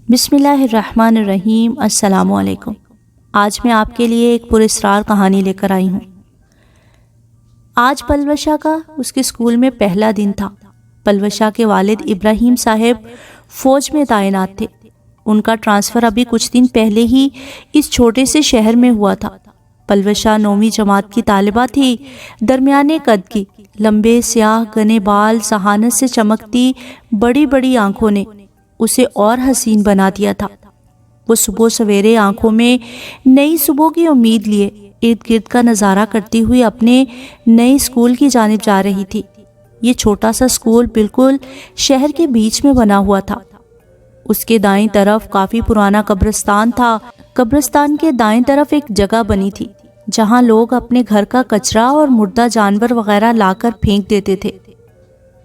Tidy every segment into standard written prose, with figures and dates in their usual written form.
بسم اللہ الرحمن الرحیم۔ السلام علیکم۔ آج میں آپ کے لیے ایک پراسرار کہانی لے کر آئی ہوں۔ آج پلوشا کا اس کے اسکول میں پہلا دن تھا۔ پلوشا کے والد ابراہیم صاحب فوج میں تعینات تھے۔ ان کا ٹرانسفر ابھی کچھ دن پہلے ہی اس چھوٹے سے شہر میں ہوا تھا۔ پلوشا 9ویں جماعت کی طالبہ تھی، درمیانے قد کی، لمبے سیاہ گھنے بال، ذہانت سے چمکتی بڑی بڑی آنکھوں نے اسے اور حسین بنا دیا تھا۔ وہ صبح سویرے آنکھوں میں نئی صبح کی امید لیے ارد گرد کا نظارہ کرتی ہوئی اپنے نئے اسکول کی جانب جا رہی تھی۔ یہ چھوٹا سا اسکول بالکل شہر کے بیچ میں بنا ہوا تھا۔ اس کے دائیں طرف کافی پرانا قبرستان تھا۔ قبرستان کے دائیں طرف ایک جگہ بنی تھی جہاں لوگ اپنے گھر کا کچرا اور مردہ جانور وغیرہ لا کر پھینک دیتے تھے،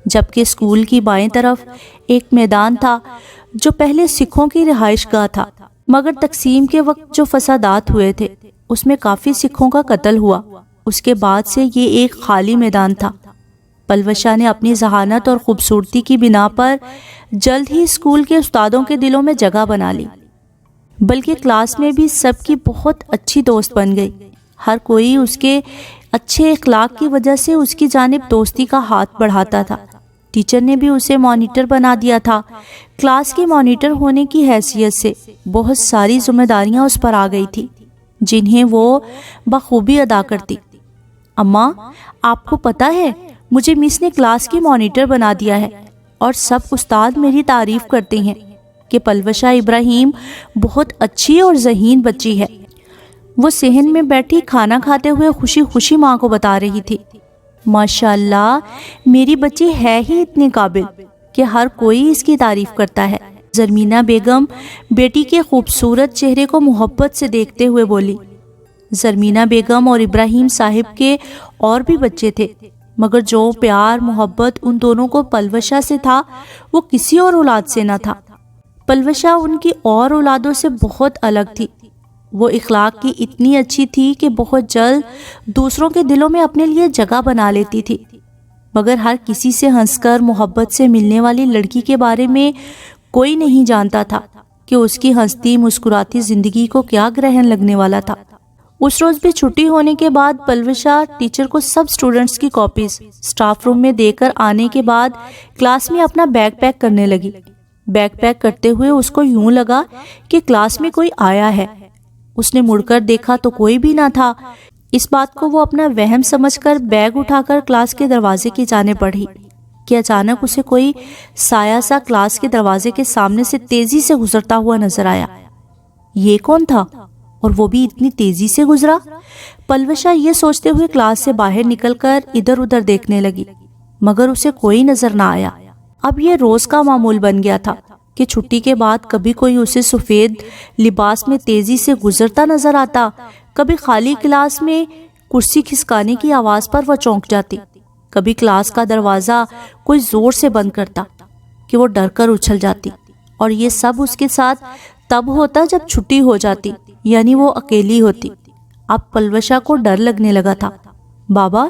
جبکہ اسکول کی بائیں طرف ایک میدان تھا جو پہلے سکھوں کی رہائش گاہ تھا، مگر تقسیم کے وقت جو فسادات ہوئے تھے اس میں کافی سکھوں کا قتل ہوا۔ اس کے بعد سے یہ ایک خالی میدان تھا۔ پلوشا نے اپنی ذہانت اور خوبصورتی کی بنا پر جلد ہی اسکول کے استادوں کے دلوں میں جگہ بنا لی، بلکہ کلاس میں بھی سب کی بہت اچھی دوست بن گئی۔ ہر کوئی اس کے اچھے اخلاق کی وجہ سے اس کی جانب دوستی کا ہاتھ بڑھاتا تھا۔ ٹیچر نے بھی اسے مانیٹر بنا دیا تھا۔ کلاس کے مانیٹر ہونے کی حیثیت سے بہت ساری ذمہ داریاں اس پر آ گئی تھی جنہیں وہ بخوبی ادا کرتی۔ اماں، آپ کو پتہ ہے مجھے مس نے کلاس کی مانیٹر بنا دیا ہے، اور سب استاد میری تعریف کرتے ہیں کہ پلوشا ابراہیم بہت اچھی اور ذہین بچی ہے۔ وہ صحن میں بیٹھی کھانا کھاتے ہوئے خوشی خوشی ماں کو بتا رہی تھی، ماشاءاللہ میری بچی ہے ہی اتنی قابل کہ ہر کوئی اس کی تعریف کرتا ہے۔ زرمینہ بیگم بیٹی کے خوبصورت چہرے کو محبت سے دیکھتے ہوئے بولی۔ زرمینہ بیگم اور ابراہیم صاحب کے اور بھی بچے تھے، مگر جو پیار محبت ان دونوں کو پلوشا سے تھا وہ کسی اور اولاد سے نہ تھا۔ پلوشا ان کی اور اولادوں سے بہت الگ تھی۔ وہ اخلاق کی اتنی اچھی تھی کہ بہت جلد دوسروں کے دلوں میں اپنے لیے جگہ بنا لیتی تھی، مگر ہر کسی سے ہنس کر محبت سے ملنے والی لڑکی کے بارے میں کوئی نہیں جانتا تھا کہ اس کی ہنستی مسکراتی زندگی کو کیا گرہن لگنے والا تھا۔ اس روز بھی چھٹی ہونے کے بعد پلوشا ٹیچر کو سب اسٹوڈنٹس کی کاپیز اسٹاف روم میں دے کر آنے کے بعد کلاس میں اپنا بیگ پیک کرنے لگی۔ بیگ پیک کرتے ہوئے اس کو یوں لگا کہ کلاس میں کوئی آیا ہے۔ اس نے مڑ کر دیکھا تو کوئی بھی نہ تھا۔ اس بات کو وہ اپنا وہم سمجھ کر بیگ اٹھا کر کلاس کے دروازے کی جانب بڑھی کہ اچانک اسے کوئی سایہ سا کلاس کے دروازے کے سامنے سے تیزی سے گزرتا ہوا نظر آیا۔ یہ کون تھا اور وہ بھی اتنی تیزی سے گزرا؟ پلوشا یہ سوچتے ہوئے کلاس سے باہر نکل کر ادھر ادھر دیکھنے لگی، مگر اسے کوئی نظر نہ آیا۔ اب یہ روز کا معمول بن گیا تھا کہ چھٹی کے بعد کبھی کوئی اسے سفید لباس میں تیزی سے گزرتا نظر آتا، کبھی خالی کلاس میں کرسی کھسکانے کی آواز پر وہ چونک جاتی، کبھی کلاس کا دروازہ کوئی زور سے بند کرتا کہ وہ ڈر کر اچھل جاتی۔ اور یہ سب اس کے ساتھ تب ہوتا جب چھٹی ہو جاتی، یعنی وہ اکیلی ہوتی۔ اب پلوشا کو ڈر لگنے لگا تھا۔ بابا،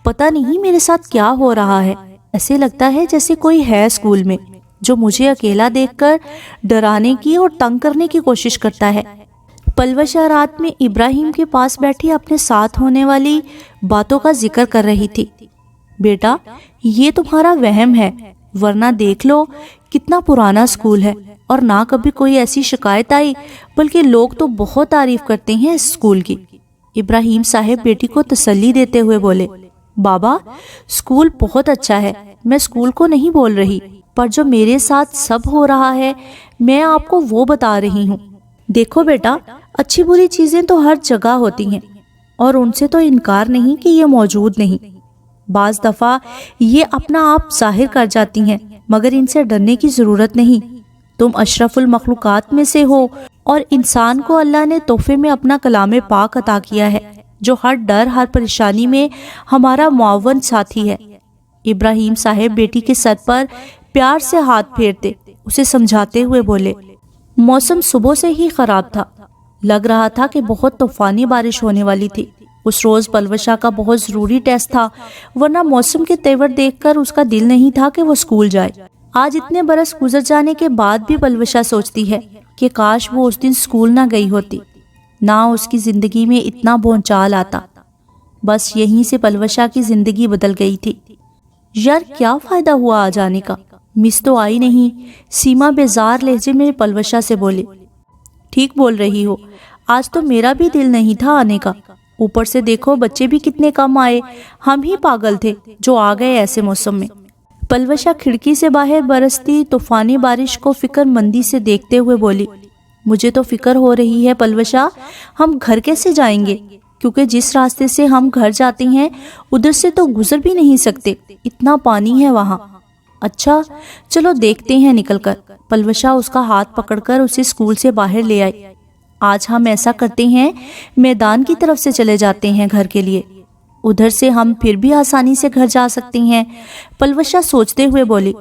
پتہ نہیں میرے ساتھ کیا ہو رہا ہے، ایسے لگتا ہے جیسے کوئی ہے اسکول میں جو مجھے اکیلا دیکھ کر ڈرانے کی اور تنگ کرنے کی کوشش کرتا ہے۔ پلوشا رات میں ابراہیم کے پاس بیٹھی اپنے ساتھ ہونے والی باتوں کا ذکر کر رہی تھی۔ بیٹا، یہ تمہارا وہم ہے، ورنہ دیکھ لو کتنا پرانا اسکول ہے، اور نہ کبھی کوئی ایسی شکایت آئی، بلکہ لوگ تو بہت تعریف کرتے ہیں اس اسکول کی۔ ابراہیم صاحب بیٹی کو تسلی دیتے ہوئے بولے، بابا اسکول بہت اچھا ہے، میں اسکول کو نہیں بول رہی، پر جو میرے ساتھ سب ہو رہا ہے میں آپ کو وہ بتا رہی ہوں۔ دیکھو بیٹا، اچھی بری چیزیں تو ہر جگہ ہوتی ہیں، اور ان سے تو انکار نہیں کہ یہ موجود نہیں۔ بعض دفعہ یہ اپنا آپ ظاہر کر جاتی ہیں، مگر ان سے ڈرنے کی ضرورت نہیں۔ تم اشرف المخلوقات میں سے ہو، اور انسان کو اللہ نے تحفے میں اپنا کلام پاک عطا کیا ہے جو ہر ڈر ہر پریشانی میں ہمارا معاون ساتھی ہے۔ ابراہیم صاحب بیٹی کے سر پر پیار سے ہاتھ پھیرتے اسے سمجھاتے ہوئے بولے۔ موسم صبح سے ہی خراب تھا، لگ رہا تھا کہ بہت طوفانی بارش ہونے والی تھی۔ اس روز پلوشا کا بہت ضروری ٹیسٹ تھا، ورنہ موسم کے تیور دیکھ کر اس کا دل نہیں تھا کہ وہ اسکول جائے۔ آج اتنے برس گزر جانے کے بعد بھی پلوشا سوچتی ہے کہ کاش وہ اس دن اسکول نہ گئی ہوتی، نہ اس کی زندگی میں اتنا بھونچال آتا۔ بس یہیں سے پلوشا کی زندگی بدل گئی تھی۔ یار کیا فائدہ ہوا آ جانے کا، مس تو آئی نہیں، سیما بیزار لہجے میں پلوشا سے بولی۔ ٹھیک بول رہی ہو، آج تو میرا بھی دل نہیں تھا آنے کا، اوپر سے دیکھو بچے بھی کتنے کم آئے، ہم ہی پاگل تھے جو آ گئے ایسے موسم میں۔ پلوشا کھڑکی سے باہر برستی طوفانی بارش کو فکر مندی سے دیکھتے ہوئے بولی، مجھے تو فکر ہو رہی ہے پلوشا، ہم گھر کیسے جائیں گے؟ کیونکہ جس راستے سے ہم گھر جاتے ہیں ادھر سے تو گزر بھی نہیں سکتے، اتنا پانی ہے وہاں۔ اچھا چلو دیکھتے ہیں نکل کر۔ پلوشا اس کا ہاتھ پکڑ کر اسے اسکول سے باہر لے آئی۔ آج ہم ایسا کرتے ہیں، میدان کی طرف سے چلے جاتے ہیں گھر کے لیے، ادھر سے ہم پھر بھی آسانی سے گھر جا سکتے ہیں، پلوشا سوچتے ہوئے بولی۔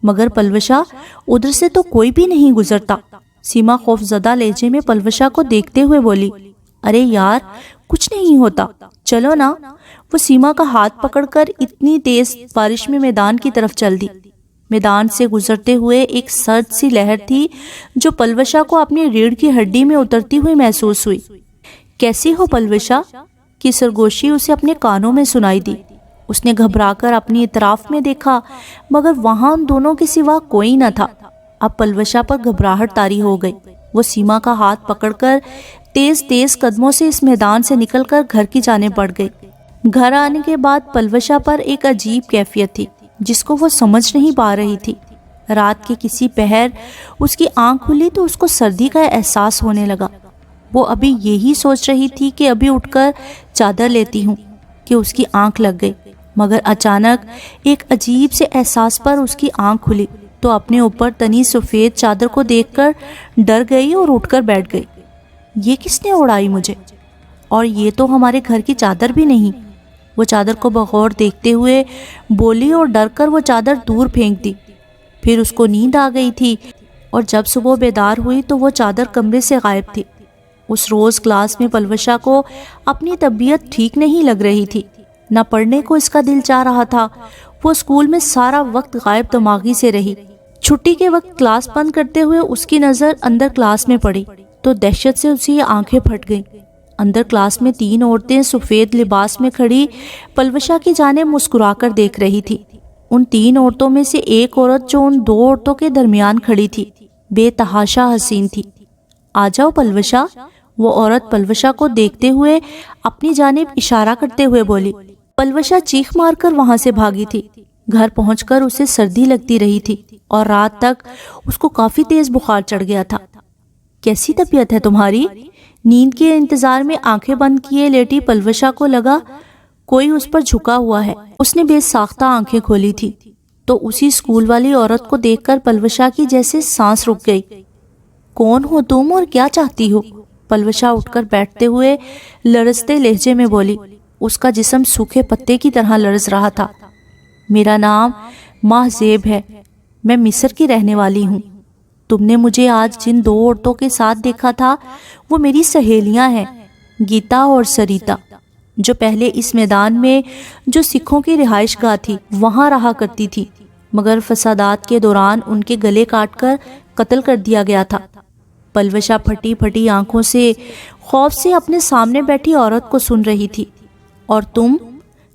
مگر پلوشا ادھر سے تو کوئی بھی نہیں گزرتا۔ سیما خوف زدہ لہجے میں پلوشا کو دیکھتے ہوئے بولی، ارے یار کچھ نہیں ہوتا، چلو نا۔ وہ سیما کا ہاتھ پکڑ کر اتنی تیز بارش میں میدان کی طرف چل دی۔ میدان سے گزرتے ہوئے ایک سرد سی لہر تھی جو پلوشا کو اپنی ریڑھ کی ہڈی میں اترتی ہوئی محسوس ہوئی۔ کیسی ہو پلوشا کی سرگوشی اسے اپنے کانوں میں سنائی دی۔ اس نے گھبرا کر اپنی اطراف میں دیکھا مگر وہاں ان دونوں کے سوا کوئی نہ تھا۔ اب پلوشا پر گھبراہٹ طاری ہو گئی۔ وہ سیما کا ہاتھ پکڑ کر تیز تیز قدموں سے اس میدان سے نکل کر گھر کی جانب بڑھ گئی۔ گھر آنے کے بعد پلوشا پر ایک عجیب کیفیت تھی جس کو وہ سمجھ نہیں پا رہی تھی۔ رات کے کسی پہر اس کی آنکھ کھلی تو اس کو سردی کا احساس ہونے لگا۔ وہ ابھی یہی سوچ رہی تھی کہ ابھی اٹھ کر چادر لیتی ہوں کہ اس کی آنکھ لگ گئی، مگر اچانک ایک عجیب سے احساس پر اس کی آنکھ کھلی تو اپنے اوپر تنی سفید چادر کو دیکھ کر ڈر گئی اور اٹھ کر بیٹھ گئی۔ یہ کس نے اڑائی مجھے؟ اور یہ تو ہمارے گھر کی چادر بھی نہیں۔ وہ چادر کو بغور دیکھتے ہوئے بولی اور ڈر کر وہ چادر دور پھینک دی۔ پھر اس کو نیند آ گئی تھی اور جب صبح بیدار ہوئی تو وہ چادر کمرے سے غائب تھی۔ اس روز کلاس میں پلوشا کو اپنی طبیعت ٹھیک نہیں لگ رہی تھی، نہ پڑھنے کو اس کا دل چاہ رہا تھا۔ وہ اسکول میں سارا وقت غائب دماغی سے رہی۔ چھٹی کے وقت کلاس بند کرتے ہوئے اس کی نظر اندر کلاس میں پڑی تو دہشت سے اسی آنکھیں پھٹ گئیں۔ اندر کلاس میں 3 عورتیں سفید لباس میں کھڑی پلوشا کی جانب مسکرا کر دیکھ رہی تھی۔ ان 3 عورتوں میں سے ایک عورت جو ان 2 عورتوں کے درمیان کھڑی تھی بے تحاشا حسین تھی۔ آ جاؤ پلوشا، وہ عورت پلوشا کو دیکھتے ہوئے اپنی جانب اشارہ کرتے ہوئے بولی۔ پلوشا چیخ مار کر وہاں سے بھاگی تھی۔ گھر پہنچ کر اسے سردی لگتی رہی تھی اور رات تک اس کو کافی تیز بخار چڑھ گیا تھا۔ کیسی طبیعت ہے تمہاری؟ نیند کے انتظار میں آنکھیں بند کیے لیٹی پلوشا کو لگا کوئی اس پر جھکا ہوا ہے۔ اس نے بے ساختہ آنکھیں کھولی تھی تو اسی اسکول والی عورت کو دیکھ کر پلوشا کی جیسے سانس رک گئی۔ کون ہو تم اور کیا چاہتی ہو؟ پلوشا اٹھ کر بیٹھتے ہوئے لرزتے لہجے میں بولی۔ اس کا جسم سوکھے پتے کی طرح لرز رہا تھا۔ میرا نام ماہ زیب ہے، میں مصر کی رہنے والی ہوں۔ تم نے مجھے آج جن 2 عورتوں کے ساتھ دیکھا تھا وہ میری سہیلیاں ہیں، گیتا اور سریتا، جو پہلے اس میدان میں جو سکھوں کی رہائش گاہ تھی وہاں رہا کرتی تھی، مگر فسادات کے دوران ان کے گلے کاٹ کر قتل کر دیا گیا تھا۔ پلوشا پھٹی پھٹی آنکھوں سے خوف سے اپنے سامنے بیٹھی عورت کو سن رہی تھی۔ اور تم؟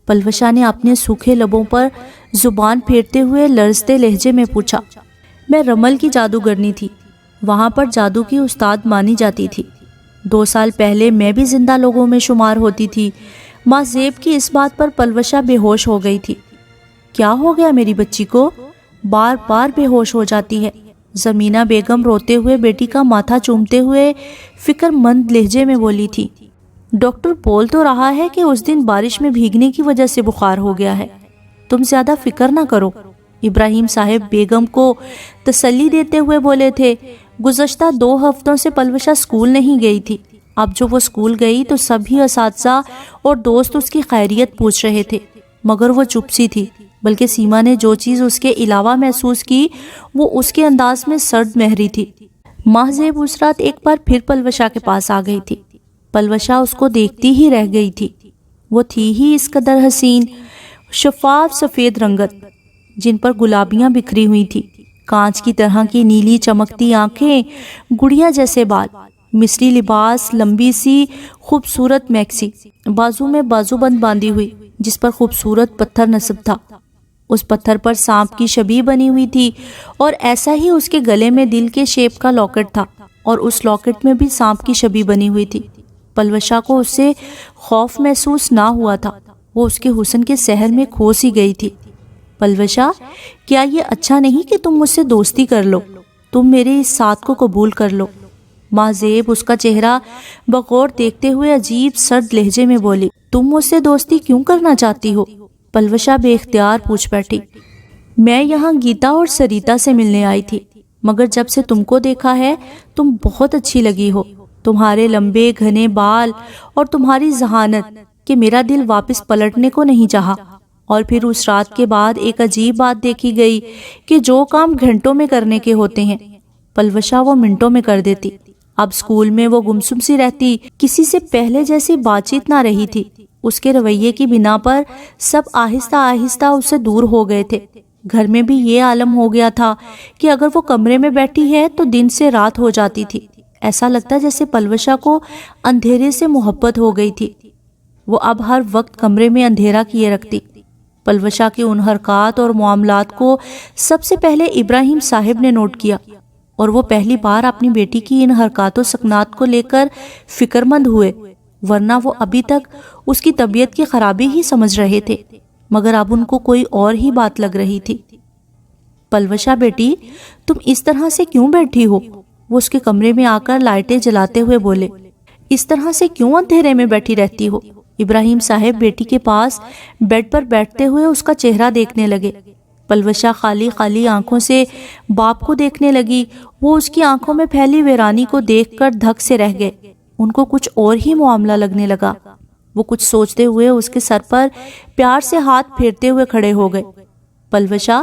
پلوشا نے اپنے سوکھے لبوں پر زبان پھیرتے ہوئے لرزتے لہجے میں پوچھا۔ میں رمل کی جادوگرنی تھی، وہاں پر جادو کی استاد مانی جاتی تھی۔ 2 سال پہلے میں بھی زندہ لوگوں میں شمار ہوتی تھی۔ ماں زیب کی اس بات پر پلوشا بے ہوش ہو گئی تھی۔ کیا ہو گیا میری بچی کو؟ بار بار بے ہوش ہو جاتی ہے، زمینہ بیگم روتے ہوئے بیٹی کا ماتھا چومتے ہوئے فکر مند لہجے میں بولی تھی۔ ڈاکٹر بول تو رہا ہے کہ اس دن بارش میں بھیگنے کی وجہ سے بخار ہو گیا ہے، تم زیادہ فکر نہ کرو، ابراہیم صاحب بیگم کو تسلی دیتے ہوئے بولے تھے۔ گزشتہ 2 ہفتوں سے پلوشا اسکول نہیں گئی تھی۔ اب جو وہ اسکول گئی تو سبھی اساتذہ اور دوست اس کی خیریت پوچھ رہے تھے، مگر وہ چپ سی تھی، بلکہ سیما نے جو چیز اس کے علاوہ محسوس کی وہ اس کے انداز میں سرد مہری تھی۔ ماہ زیب اس رات ایک بار پھر پلوشا کے پاس آ گئی تھی۔ پلوشا اس کو دیکھتی ہی رہ گئی تھی۔ وہ تھی ہی اس قدر حسین، شفاف سفید رنگت جن پر گلابیاں بکھری ہوئی تھی۔ کانچ کی طرح کی نیلی چمکتی آنکھیں، گڑیا جیسے بال، مصری لباس، لمبی سی خوبصورت میکسی، بازو میں بازو بند باندھی ہوئی جس پر خوبصورت پتھر نصب تھا۔ اس پتھر پر سانپ کی شبیہ بنی ہوئی تھی اور ایسا ہی اس کے گلے میں دل کے شیپ کا لاکٹ تھا اور اس لاکٹ میں بھی سانپ کی شبیہ بنی ہوئی تھی۔ پلوشا کو اس سے خوف محسوس نہ ہوا تھا، وہ اس کے حسن کے سحر میں کھو سی گئی تھی۔ پلوشا، کیا یہ اچھا نہیں کہ تم مجھ سے دوستی کر لو؟ تم میرے اس ساتھ کو قبول کر لو۔ ماں زیب اس کا چہرہ بغور دیکھتے ہوئے عجیب سرد لہجے میں بولی، تم مجھ سے دوستی کیوں کرنا چاہتی ہو؟ پلوشا بے اختیار پوچھ بیٹھی، میں یہاں گیتا اور سریتا سے ملنے آئی تھی، مگر جب سے تم کو دیکھا ہے تم بہت اچھی لگی ہو، تمہارے لمبے گھنے بال اور تمہاری ذہانت کہ میرا دل واپس پلٹنے کو نہیں چاہا۔ اور پھر اس رات کے بعد ایک عجیب بات دیکھی گئی کہ جو کام گھنٹوں میں کرنے کے ہوتے ہیں پلوشا وہ منٹوں میں کر دیتی۔ اب اسکول میں وہ گمسم سی رہتی، کسی سے پہلے جیسی بات چیت نہ رہی تھی۔ اس کے رویے کی بنا پر سب آہستہ آہستہ اس سے دور ہو گئے تھے۔ گھر میں بھی یہ عالم ہو گیا تھا کہ اگر وہ کمرے میں بیٹھی ہے تو دن سے رات ہو جاتی تھی۔ ایسا لگتا جیسے پلوشا کو اندھیرے سے محبت ہو گئی تھی۔ وہ اب ہر وقت کمرے میں اندھیرا کیے رکھتی۔ پلوشا کے ان حرکات اور معاملات کو سب سے پہلے ابراہیم صاحب نے نوٹ کیا اور وہ پہلی بار اپنی بیٹی کی ان حرکات و سکنات کو لے کر فکر مند ہوئے، ورنہ وہ ابھی تک اس کی طبیعت کی خرابی ہی سمجھ رہے تھے، مگر اب ان کو کوئی اور ہی بات لگ رہی تھی۔ پلوشا بیٹی، تم اس طرح سے کیوں بیٹھی ہو؟ وہ اس کے کمرے میں آ کر لائٹیں جلاتے ہوئے بولے، اس طرح سے کیوں اندھیرے میں بیٹھی رہتی ہو؟ ابراہیم صاحب بیٹی کے پاس بیڈ پر بیٹھتے ہوئے اس کا چہرہ دیکھنے لگے۔ پلوشا خالی خالی آنکھوں سے باپ کو دیکھنے لگی۔ وہ اس کی آنکھوں میں پھیلی ویرانی کو دیکھ کر دھک سے رہ گئے۔ ان کو کچھ اور ہی معاملہ لگنے لگا۔ وہ کچھ سوچتے ہوئے اس کے سر پر پیار سے ہاتھ پھیرتے ہوئے کھڑے ہو گئے۔ پلوشا،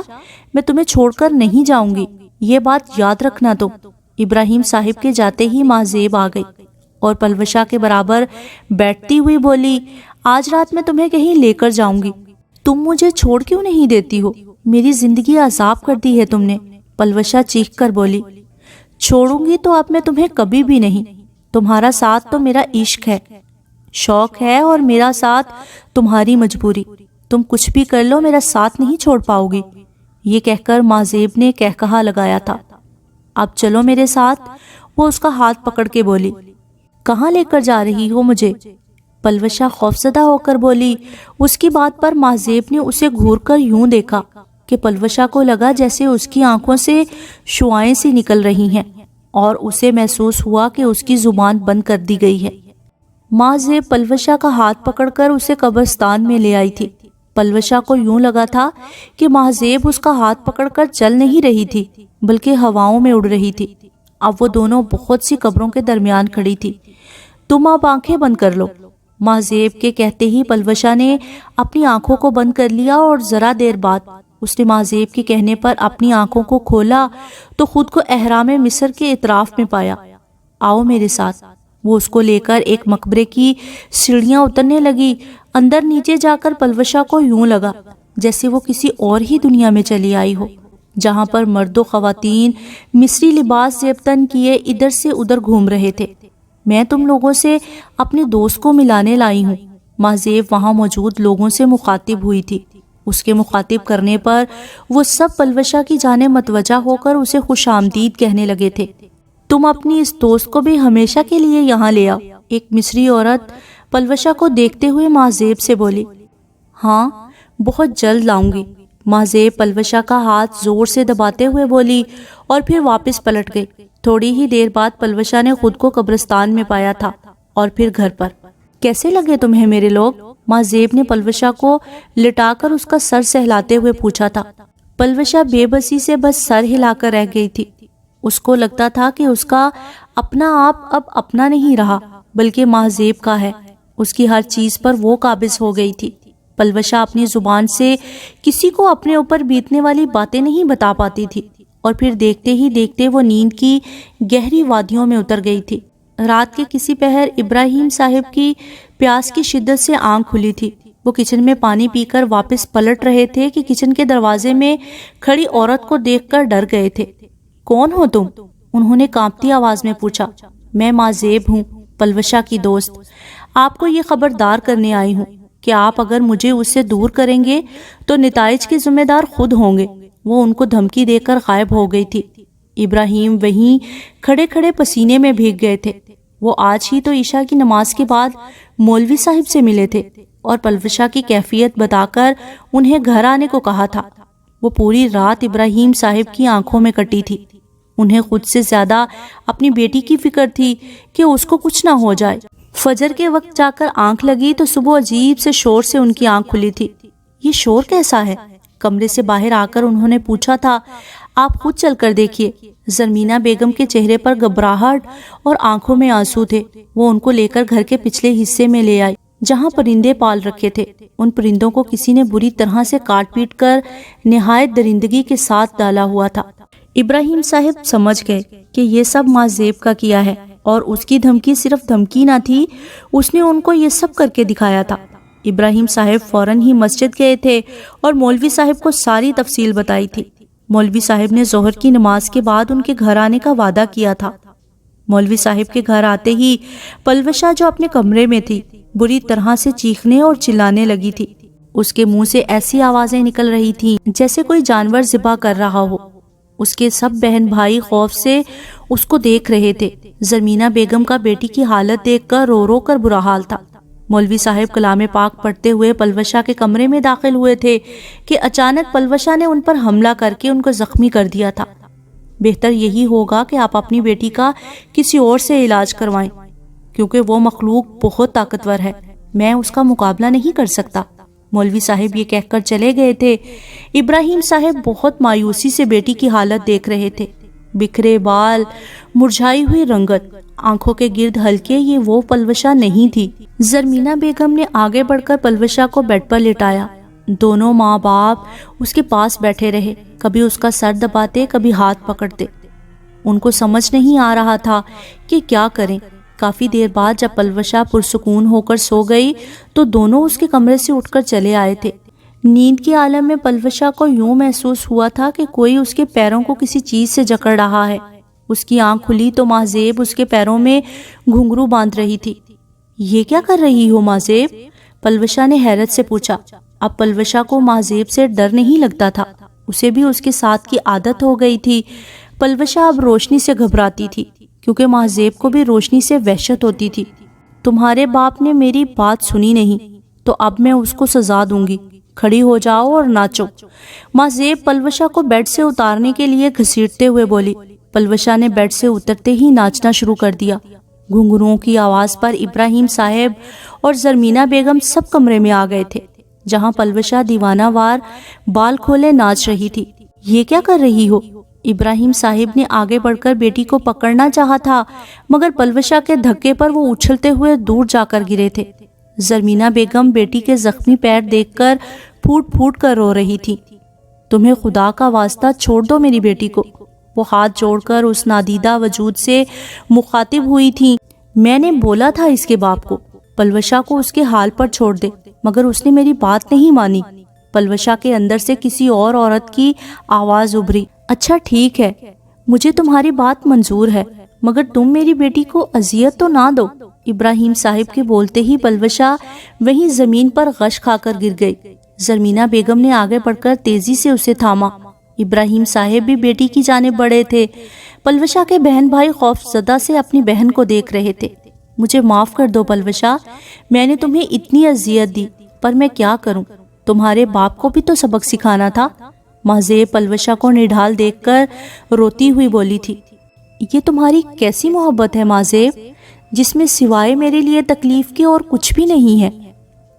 میں تمہیں چھوڑ کر نہیں جاؤں گی، یہ بات یاد رکھنا تو۔ ابراہیم صاحب کے جاتے ہی ماں زیب آ گئی اور پلوشا کے برابر بیٹھتی ہوئی بولی، آج رات میں تمہیں کہیں لے کر جاؤں گی، تم مجھے چھوڑ کیوں نہیں دیتی ہو؟ میری زندگی عذاب کر دی ہے تم نے۔ پلوشا چیخ کر بولی، چھوڑوں گی تو اب میں تمہیں کبھی بھی نہیں۔ تمہارا ساتھ تو میرا عشق ہے، شوق ہے، اور میرا ساتھ تمہاری مجبوری۔ تم کچھ بھی کر لو میرا ساتھ نہیں چھوڑ پاؤ گی۔ یہ کہہ کر ماں زیب نے کہکہا لگایا تھا، اب چلو میرے ساتھ۔ وہ اس کا ہاتھ پکڑ کے بولی، کہاں لے کر جا رہی ہو مجھے؟ پلوشا خوفزدہ ہو کر بولی۔ اس کی بات پر ماں زیب نے اسے گھور کر یوں دیکھا کہ پلوشا کو لگا جیسے اس کی آنکھوں سے شعائیں سی نکل رہی ہیں، اور اسے محسوس ہوا کہ اس کی زبان بند کر دی گئی ہے۔ ماں زیب پلوشا کا ہاتھ پکڑ کر اسے قبرستان میں لے آئی تھی۔ پلوشا کو یوں لگا تھا کہ ماں زیب اس کا ہاتھ پکڑ کر چل نہیں رہی تھی بلکہ ہواؤں میں اڑ رہی تھی۔ اب وہ دونوں بہت سی قبروں کے درمیان کھڑی تھی۔ تم اب آنکھیں بند کر لو۔ ماں زیب کے کہتے ہی پلوشا نے اپنی آنکھوں کو بند کر لیا اور ذرا دیر بعد اس نے ماں زیب کے کہنے پر اپنی آنکھوں کو کھولا تو خود کو احرام مصر کے اطراف میں پایا۔ آؤ میرے ساتھ۔ وہ اس کو لے کر ایک مقبرے کی سیڑھیاں اترنے لگی۔ اندر نیچے جا کر پلوشا کو یوں لگا جیسے وہ کسی اور ہی دنیا میں چلی آئی ہو، جہاں پر مرد و خواتین مصری لباس زیبتن کیے ادھر سے ادھر گھوم رہے تھے۔ میں تم لوگوں سے اپنے دوست کو ملانے لائی ہوں۔ ماں زیب وہاں موجود لوگوں سے مخاطب ہوئی تھی۔ اس کے مخاطب کرنے پر وہ سب پلوشا کی جانب متوجہ ہو کر اسے خوش آمدید کہنے لگے تھے۔ تم اپنی اس دوست کو بھی ہمیشہ کے لیے یہاں لے آؤ۔ ایک مصری عورت پلوشا کو دیکھتے ہوئے ماں زیب سے بولی، ہاں بہت جلد لاؤں گی۔ ماں زیب پلوشا کا ہاتھ زور سے دباتے ہوئے بولی اور پھر واپس پلٹ گئی۔ تھوڑی ہی دیر بعد پلوشا نے خود کو قبرستان میں پایا تھا اور پھر گھر پر۔ کیسے لگے تمہیں میرے لوگ؟ ماں زیب نے پلوشا کو لٹا کر اس کا سر سہلاتے ہوئے پوچھا تھا۔ پلوشا بے بسی سے بس سر ہلا کر رہ گئی تھی۔ اس کو لگتا تھا کہ اس کا اپنا آپ اب اپنا نہیں رہا بلکہ ماں زیب کا ہے۔ اس کی ہر چیز پر وہ قابض ہو گئی تھی۔ پلوشا اپنی زبان سے کسی کو اپنے اوپر بیتنے والی باتیں نہیں بتا پاتی تھی، اور پھر دیکھتے ہی دیکھتے وہ نیند کی گہری وادیوں میں اتر گئی تھی۔ رات کے کسی پہر ابراہیم صاحب کی پیاس کی شدت سے آنکھ کھلی تھی۔ وہ کچن میں پانی پی کر واپس پلٹ رہے تھے کہ کچن کے دروازے میں کھڑی عورت کو دیکھ کر ڈر گئے تھے۔ کون ہو تم؟ انہوں نے کانپتی آواز میں پوچھا۔ میں ماں زیب ہوں، پلوشا کی دوست۔ آپ کو یہ خبردار کرنے آئی ہوں کہ آپ اگر مجھے اس سے دور کریں گے تو نتائج کے ذمہ دار خود ہوں گے۔ وہ ان کو دھمکی دے کر غائب ہو گئی تھی۔ ابراہیم وہیں کھڑے کھڑے پسینے میں بھیگ گئے تھے۔ وہ آج ہی تو عشاء کی نماز کے بعد مولوی صاحب سے ملے تھے اور پلوشا کی کیفیت بتا کر انہیں گھر آنے کو کہا تھا۔ وہ پوری رات ابراہیم صاحب کی آنکھوں میں کٹی تھی۔ انہیں خود سے زیادہ اپنی بیٹی کی فکر تھی کہ اس کو کچھ نہ ہو جائے۔ فجر کے وقت جا کر آنکھ لگی تو صبح عجیب سے شور سے ان کی آنکھ کھلی تھی۔ یہ شور کیسا ہے؟ کمرے سے باہر آ کر انہوں نے پوچھا تھا۔ آپ خود چل کر دیکھیے۔ زرمینہ بیگم کے چہرے پر گھبراہٹ اور آنکھوں میں آنسو تھے۔ وہ ان کو لے کر گھر کے پچھلے حصے میں لے آئی جہاں پرندے پال رکھے تھے۔ ان پرندوں کو کسی نے بری طرح سے کاٹ پیٹ کر نہایت درندگی کے ساتھ ڈالا ہوا تھا۔ ابراہیم صاحب سمجھ گئے کہ یہ سب ماں زیب کا کیا ہے، اور اس کی دھمکی صرف دھمکی نہ تھی، اس نے ان کو یہ سب کر کے دکھایا تھا۔ ابراہیم صاحب فوراً ہی مسجد گئے تھے اور مولوی صاحب کو ساری تفصیل بتائی تھی۔ مولوی صاحب نے ظہر کی نماز کے بعد ان کے گھر آنے کا وعدہ کیا تھا۔ مولوی صاحب کے گھر آتے ہی پلوشا جو اپنے کمرے میں تھی بری طرح سے چیخنے اور چلانے لگی تھی۔ اس کے منہ سے ایسی آوازیں نکل رہی تھیں جیسے کوئی جانور ذبح کر رہا ہو۔ اس کے سب بہن بھائی خوف سے اس کو دیکھ رہے تھے۔ زرمینہ بیگم کا بیٹی کی حالت دیکھ کر رو رو کر برا حال تھا۔ مولوی صاحب کلام پاک پڑھتے ہوئے پلوشا کے کمرے میں داخل ہوئے تھے کہ اچانک پلوشا نے ان پر حملہ کر کے ان کو زخمی کر دیا تھا۔ بہتر یہی ہوگا کہ آپ اپنی بیٹی کا کسی اور سے علاج کروائیں، کیونکہ وہ مخلوق بہت طاقتور ہے، میں اس کا مقابلہ نہیں کر سکتا۔ مولوی صاحب یہ کہہ کر چلے گئے تھے۔ ابراہیم صاحب بہت مایوسی سے بیٹی کی حالت دیکھ رہے تھے۔ بکھرے بال، مرجھائی ہوئی رنگت، آنکھوں کے گرد ہلکے، یہ وہ پلوشا نہیں تھی۔ زرمینہ بیگم نے آگے بڑھ کر پلوشا کو بیڈ پر لٹایا۔ دونوں ماں باپ اس کے پاس بیٹھے رہے، کبھی اس کا سر دباتے، کبھی ہاتھ پکڑتے۔ ان کو سمجھ نہیں آ رہا تھا کہ کیا کریں۔ کافی دیر بعد جب پلوشا پرسکون ہو کر سو گئی تو دونوں اس کے کمرے سے اٹھ کر چلے آئے تھے۔ نیند کے عالم میں پلوشا کو یوں محسوس ہوا تھا کہ کوئی اس کے پیروں کو کسی چیز سے جکڑ رہا ہے۔ اس کی آنکھ کھلی تو ماں زیب اس کے پیروں میں گھنگرو باندھ رہی تھی۔ یہ کیا کر رہی ہو ماں زیب؟ پلوشا نے حیرت سے پوچھا۔ اب پلوشا کو ماں زیب سے ڈر نہیں لگتا تھا، اسے بھی اس کے ساتھ کی عادت ہو گئی تھی۔ پلوشا اب روشنی سے گھبراتی تھی کیونکہ ماں زیب کو بھی روشنی سے وحشت ہوتی تھی۔ تمہارے باپ نے میری بات سنی نہیں تو اب میں اس کو سزا دوں گی، کھڑی ہو جاؤ اور ناچو۔ ماں زیب پلوشا کو بیڈ سے اتارنے کے لیے گھسیٹتے ہوئے بولی۔ پلوشا نے بیڈ سے اترتے ہی ناچنا شروع کر دیا۔ گھنگروؤں کی آواز پر ابراہیم صاحب اور زرمینہ بیگم سب کمرے میں آ گئے تھے، جہاں پلوشا دیوانہ وار بال کھولے ناچ رہی تھی۔ یہ کیا کر رہی ہو؟ ابراہیم صاحب نے آگے بڑھ کر بیٹی کو پکڑنا چاہا تھا، مگر پلوشا کے دھکے پر وہ اچھلتے ہوئے دور جا کر گرے تھے۔ زرمینہ بیگم بیٹی کے زخمی پیر دیکھ کر پھوٹ پھوٹ کر رو رہی تھی۔ تمہیں خدا کا واسطہ چھوڑ دو میری بیٹی کو۔ وہ ہاتھ جوڑ کر اس نادیدہ وجود سے مخاطب ہوئی تھی۔ میں نے بولا تھا اس کے باپ کو پلوشا کو اس کے حال پر چھوڑ دے، مگر اس نے میری بات نہیں مانی۔ پلوشا کے اندر سے کسی اور عورت کی آواز ابھری۔ اچھا ٹھیک ہے، مجھے تمہاری بات منظور ہے، مگر تم میری بیٹی کو اذیت تو نہ دو۔ ابراہیم صاحب کے بولتے ہی پلوشا وہیں زمین پر غش کھا کر گر گئی۔ زرمینہ بیگم نے آگے بڑھ کر تیزی سے اسے تھاما۔ ابراہیم صاحب بھی بیٹی کی جانب بڑھے تھے۔ پلوشا کے بہن بھائی خوف زدہ سے اپنی بہن کو دیکھ رہے تھے۔ مجھے معاف کر دو پلوشا، میں نے تمہیں اتنی اذیت دی، پر میں کیا کروں، تمہارے باپ کو بھی تو سبق سکھانا تھا۔ ماں زیب پلوشا کو نڈھال دیکھ کر روتی ہوئی بولی تھی۔ یہ تمہاری کیسی محبت ہے ماں زیب، جس میں سوائے میرے لیے تکلیف کے اور کچھ بھی نہیں ہے؟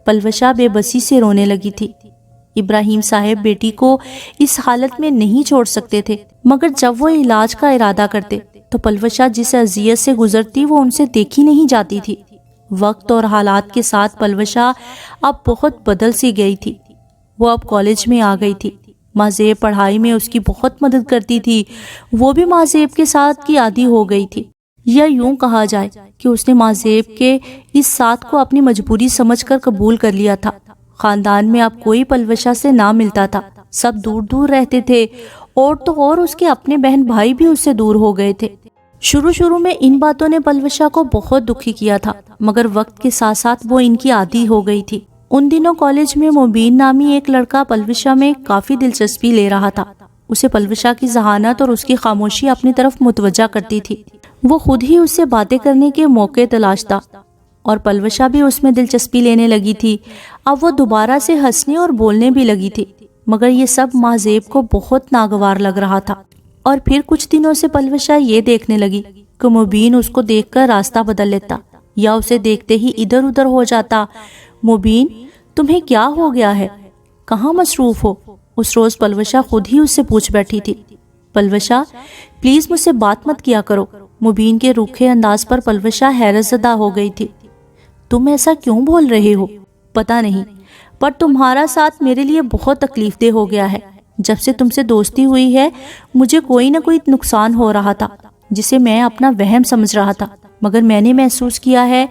پلوشا بے بسی سے رونے لگی تھی۔ ابراہیم صاحب بیٹی کو اس حالت میں نہیں چھوڑ سکتے تھے، مگر جب وہ علاج کا ارادہ کرتے تو پلوشا جس اذیت سے گزرتی وہ ان سے دیکھی نہیں جاتی تھی۔ وقت اور حالات کے ساتھ پلوشا اب بہت بدل سی گئی تھی۔ وہ اب کالج میں آ گئی تھی۔ ماں زیب پڑھائی میں اس کی بہت مدد کرتی تھی۔ وہ بھی ماں زیب کے ساتھ کی عادی ہو گئی تھی، یا یوں کہا جائے کہ اس نے ماں زیب کے اس ساتھ کو اپنی مجبوری سمجھ کر قبول کر لیا تھا۔ خاندان میں اب کوئی پلوشا سے نہ ملتا تھا، سب دور دور رہتے تھے، اور تو اور اس کے اپنے بہن بھائی بھی اس سے دور ہو گئے تھے۔ شروع میں ان باتوں نے پلوشا کو بہت دکھی کیا تھا، مگر وقت کے ساتھ ساتھ وہ ان کی عادی ہو گئی تھی۔ ان دنوں کالج میں مبین نامی ایک لڑکا پلوشا میں کافی دلچسپی لے رہا تھا۔ اسے پلوشا کی ذہانت اور اس کی خاموشی اپنی طرف متوجہ کرتی تھی۔ وہ خود ہی اس سے باتیں کرنے کے موقع تلاشتا اور پلوشا بھی اس میں دلچسپی لینے لگی تھی۔ اب وہ دوبارہ سے ہنسنے اور بولنے بھی لگی تھی، مگر یہ سب ماں زیب کو بہت ناگوار لگ رہا تھا۔ اور پھر کچھ دنوں سے پلوشا یہ دیکھنے لگی کہ مبین اس کو دیکھ کر راستہ بدل لیتا یا اسے دیکھتے ہی ادھر ادھر ہو جاتا۔ مبین، تمہیں کیا ہو گیا ہے؟ کہاں مصروف ہو؟ اس روز پلوشا خود ہی اس سے پوچھ بیٹھی تھی۔ پلوشا، پلیز مجھ سے بات مت کیا کرو۔ مبین کے روکھے انداز پر پلوشا حیرت زدہ ہو گئی تھی۔ تم ایسا کیوں بول رہے ہو؟ پتہ نہیں، پر تمہارا ساتھ میرے لیے بہت تکلیف دہ ہو گیا ہے۔ جب سے تم سے دوستی ہوئی ہے مجھے کوئی نہ کوئی نقصان ہو رہا تھا جسے میں اپنا وہم سمجھ رہا تھا، مگر میں نے محسوس کیا ہے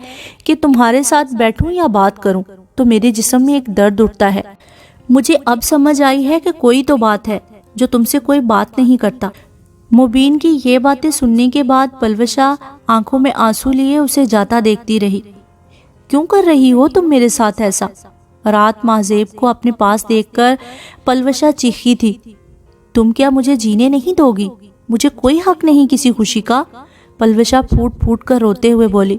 کہ تمہارے ساتھ بیٹھوں یا بات کروں تو میرے جسم میں ایک درد اٹھتا ہے۔ مجھے اب سمجھ آئی ہے کہ کوئی تو بات ہے جو تم سے کوئی بات نہیں کرتا۔ مبین کی یہ باتیں سننے کے بعد پلوشا آنکھوں میں آنسو لیے اسے جاتا دیکھتی رہی۔ کیوں کر رہی ہو تم میرے ساتھ ایسا؟ رات ماں زیب کو اپنے پاس دیکھ کر پلوشا چیخی تھی۔ تم کیا مجھے جینے نہیں دو گی؟ مجھے کوئی حق نہیں کسی خوشی کا؟ پلوشا پھوٹ پھوٹ کر روتے ہوئے بولی۔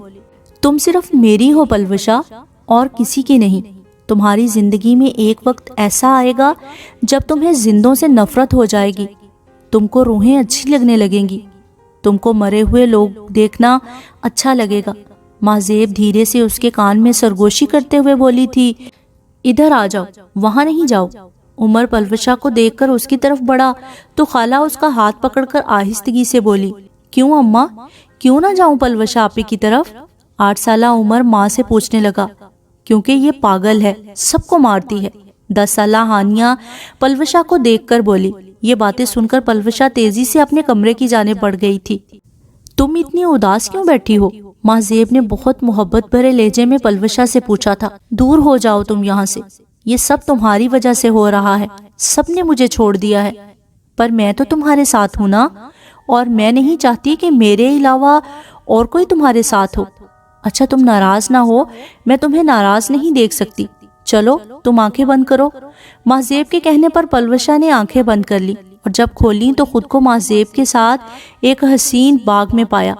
تم صرف میری ہو پلوشا، اور کسی کی نہیں۔ تمہاری زندگی میں ایک وقت ایسا آئے گا جب تمہیں زندوں سے نفرت ہو جائے گی، تم کو روحیں اچھی لگنے لگیں گی، تم کو مرے ہوئے لوگ دیکھنا اچھا لگے گا۔ ماں زیب دھیرے سے اس کے کان میں سرگوشی کرتے ہوئے بولی تھی، ادھر آ جاؤ، وہاں نہیں جاؤ۔ عمر پلوشا کو دیکھ کر اس کی طرف بڑھا تو خالہ اس کا ہاتھ پکڑ کر آہستگی سے بولی، کیوں اماں، کیوں نہ جاؤں پلوشا آپی کی طرف؟ 8 سالہ عمر ماں سے پوچھنے لگا۔ کیونکہ یہ پاگل ہے، سب کو مارتی ہے۔ 10 سالہ ہانیہ پلوشا کو دیکھ کر بولی۔ یہ باتیں سن کر پلوشا تیزی سے اپنے کمرے کی جانب بڑھ گئی تھی۔ تم اتنی اداس کیوں بیٹھی ہو؟ ماں زیب نے بہت محبت بھرے لہجے میں پلوشا سے پوچھا تھا۔ دور ہو جاؤ تم یہاں سے، یہ سب تمہاری وجہ سے ہو رہا ہے، سب نے مجھے چھوڑ دیا ہے، پر میں تو تمہارے ساتھ ہوں نا، اور میں نہیں چاہتی کہ میرے علاوہ اور کوئی تمہارے ساتھ ہو۔ اچھا تم ناراض نہ ہو، میں تمہیں ناراض نہیں دیکھ سکتی، چلو تم آنکھیں بند کرو۔ ماں زیب کے کہنے پر پلوشا نے آنکھیں بند کر لی، اور جب کھولیں تو خود کو ماں زیب کے ساتھ ایک حسین باغ میں پایا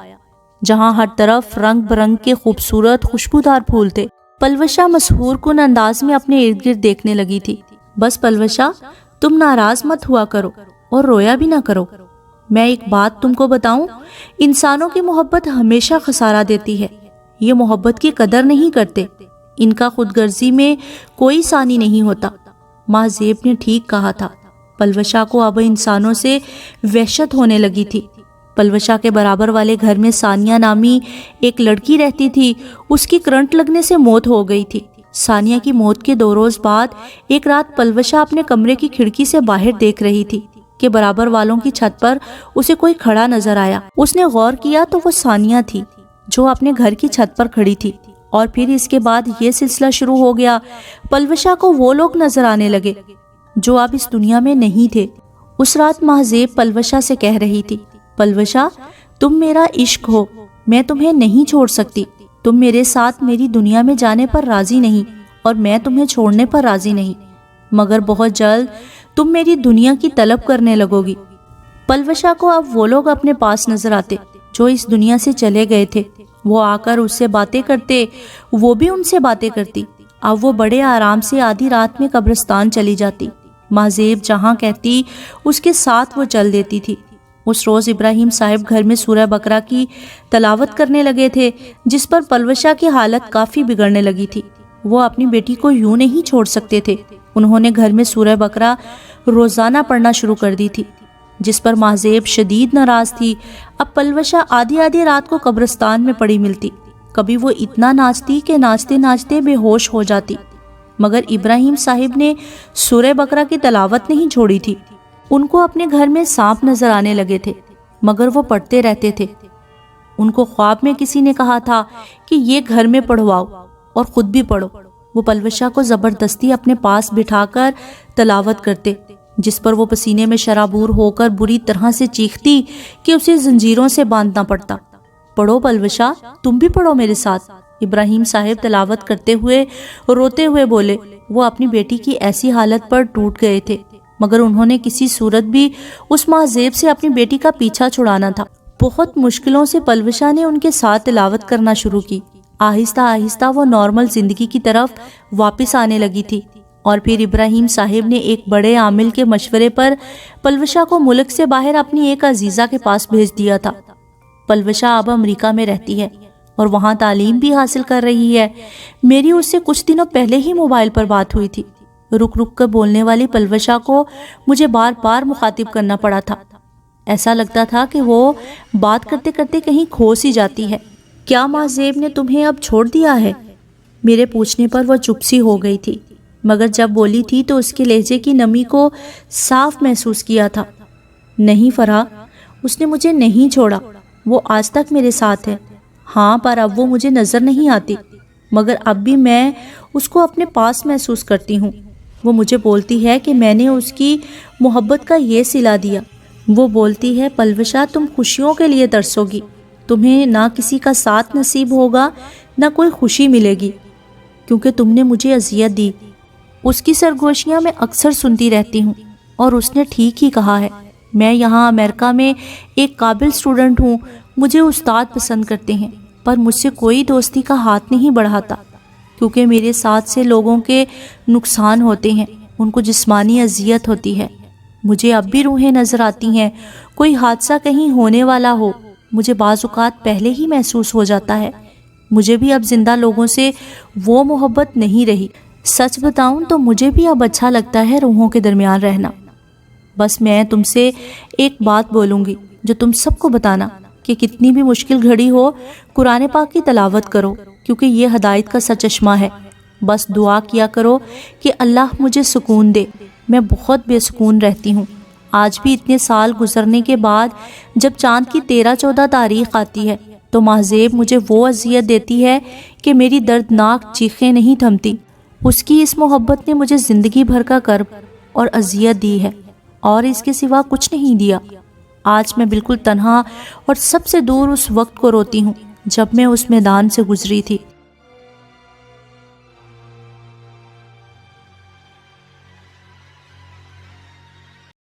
جہاں ہر طرف رنگ برنگ کے خوبصورت خوشبودار پھول تھے۔ پلوشا مسحور کن انداز میں اپنے ارد گرد دیکھنے لگی تھی۔ بس پلوشا، تم ناراض مت ہوا کرو اور رویا بھی نہ کرو۔ میں ایک بات تم کو بتاؤں، انسانوں کی محبت ہمیشہ خسارہ دیتی ہے۔ یہ محبت کی قدر نہیں کرتے، ان کا خود غرضی میں کوئی ثانی نہیں ہوتا۔ ماں زیب نے ٹھیک کہا تھا۔ پلوشا کو اب انسانوں سے وحشت ہونے لگی تھی۔ پلوشا کے برابر والے گھر میں ثانیہ نامی ایک لڑکی رہتی تھی، اس کی کرنٹ لگنے سے موت ہو گئی تھی۔ ثانیہ کی موت کے 2 روز بعد ایک رات پلوشا اپنے کمرے کی کھڑکی سے باہر دیکھ رہی تھی کہ برابر والوں کی چھت پر اسے کوئی کھڑا نظر آیا۔ اس نے غور کیا تو وہ ثانیہ تھی جو اپنے گھر کی چھت پر کھڑی تھی، اور پھر اس کے بعد یہ سلسلہ شروع ہو گیا۔ پلوشا کو وہ لوگ نظر آنے لگے جو اب اس دنیا میں نہیں تھے۔ اس رات ماں زیب پلوشا سے کہہ رہی تھی، پلوشا تم میرا عشق ہو، میں تمہیں نہیں چھوڑ سکتی، تم میرے ساتھ میری دنیا میں جانے پر راضی نہیں اور میں تمہیں چھوڑنے پر راضی نہیں، مگر بہت جلد تم میری دنیا کی طلب کرنے لگو گی۔ پلوشا کو اب وہ لوگ اپنے پاس نظر آتے جو اس دنیا سے چلے گئے تھے۔ وہ آ کر اس سے باتیں کرتے، وہ بھی ان سے باتیں کرتی۔ اب وہ بڑے آرام سے آدھی رات میں قبرستان چلی جاتی۔ ماں زیب جہاں کہتی اس کے ساتھ وہ چل دیتی تھی۔ اس روز ابراہیم صاحب گھر میں سورہ بقرہ کی تلاوت کرنے لگے تھے، جس پر پلوشا کی حالت کافی بگڑنے لگی تھی۔ وہ اپنی بیٹی کو یوں نہیں چھوڑ سکتے تھے۔ انہوں نے گھر میں سورہ بقرہ روزانہ پڑھنا شروع کر دی تھی، جس پر ماں زیب شدید ناراض تھی۔ اب پلوشا آدھی آدھی رات کو قبرستان میں پڑی ملتی۔ کبھی وہ اتنا ناچتی کہ ناچتے ناچتے بے ہوش ہو جاتی، مگر ابراہیم صاحب نے سورہ بقرہ کی تلاوت نہیں چھوڑی تھی۔ ان کو اپنے گھر میں سانپ نظر آنے لگے تھے، مگر وہ پڑھتے رہتے تھے۔ ان کو خواب میں کسی نے کہا تھا کہ یہ گھر میں پڑھواؤ اور خود بھی پڑھو۔ وہ پلوشا کو زبردستی اپنے پاس بٹھا کر تلاوت کرتے، جس پر وہ پسینے میں شرابور ہو کر بری طرح سے چیختی کہ اسے زنجیروں سے باندھنا پڑتا۔ پڑھو پلوشا، تم بھی پڑھو میرے ساتھ، ابراہیم صاحب تلاوت کرتے ہوئے روتے ہوئے بولے۔ وہ اپنی بیٹی کی ایسی حالت پر ٹوٹ گئے تھے، مگر انہوں نے کسی صورت بھی اس ماں زیب سے اپنی بیٹی کا پیچھا چھڑانا تھا۔ بہت مشکلوں سے پلوشا نے ان کے ساتھ تلاوت کرنا شروع کی۔ آہستہ آہستہ وہ نارمل زندگی کی طرف واپس آنے لگی تھی، اور پھر ابراہیم صاحب نے ایک بڑے عامل کے مشورے پر پلوشا کو ملک سے باہر اپنی ایک عزیزہ کے پاس بھیج دیا تھا۔ پلوشا اب امریکہ میں رہتی ہے اور وہاں تعلیم بھی حاصل کر رہی ہے۔ میری اس سے کچھ دنوں پہلے ہی موبائل پر بات ہوئی تھی۔ رک رک کر بولنے والی پلوشا کو مجھے بار بار مخاطب کرنا پڑا تھا۔ ایسا لگتا تھا کہ وہ بات کرتے کرتے کہیں کھو سی جاتی ہے۔ کیا ماں زیب نے تمہیں اب چھوڑ دیا ہے؟ میرے پوچھنے پر وہ چپ سی ہو گئی تھی، مگر جب بولی تھی تو اس کے لہجے کی نمی کو صاف محسوس کیا تھا۔ نہیں فرح، اس نے مجھے نہیں چھوڑا، وہ آج تک میرے ساتھ ہے۔ ہاں، پر اب وہ مجھے نظر نہیں آتی، مگر اب بھی میں اس کو اپنے پاس محسوس کرتی ہوں۔ وہ مجھے بولتی ہے کہ میں نے اس کی محبت کا یہ صلہ دیا۔ وہ بولتی ہے پلوشا، تم خوشیوں کے لیے ترسو گی، تمہیں نہ کسی کا ساتھ نصیب ہوگا نہ کوئی خوشی ملے گی، کیونکہ تم نے مجھے اذیت دی۔ اس کی سرگوشیاں میں اکثر سنتی رہتی ہوں، اور اس نے ٹھیک ہی کہا ہے۔ میں یہاں امریکہ میں ایک قابل اسٹوڈنٹ ہوں، مجھے استاد پسند کرتے ہیں، پر مجھ سے کوئی دوستی کا ہاتھ نہیں بڑھاتا، کیونکہ میرے ساتھ سے لوگوں کے نقصان ہوتے ہیں، ان کو جسمانی اذیت ہوتی ہے۔ مجھے اب بھی روحیں نظر آتی ہیں، کوئی حادثہ کہیں ہونے والا ہو، مجھے بعض اوقات پہلے ہی محسوس ہو جاتا ہے۔ مجھے بھی اب زندہ لوگوں سے وہ محبت نہیں رہی۔ سچ بتاؤں تو مجھے بھی اب اچھا لگتا ہے روحوں کے درمیان رہنا۔ بس میں تم سے ایک بات بولوں گی جو تم سب کو بتانا، کہ کتنی بھی مشکل گھڑی ہو، قرآن پاک کی تلاوت کرو، کیونکہ یہ ہدایت کا سچشمہ ہے۔ بس دعا کیا کرو کہ اللہ مجھے سکون دے، میں بہت بے سکون رہتی ہوں۔ آج بھی اتنے سال گزرنے کے بعد جب چاند کی 13-14 تاریخ آتی ہے تو ماں زیب مجھے وہ اذیت دیتی ہے کہ میری دردناک چیخیں نہیں تھمتی۔ اس کی اس محبت نے مجھے زندگی بھر کا کرب اور اذیت دی ہے، اور اس کے سوا کچھ نہیں دیا۔ آج میں بالکل تنہا اور سب سے دور اس وقت کو روتی ہوں جب میں اس میدان سے گزری تھی۔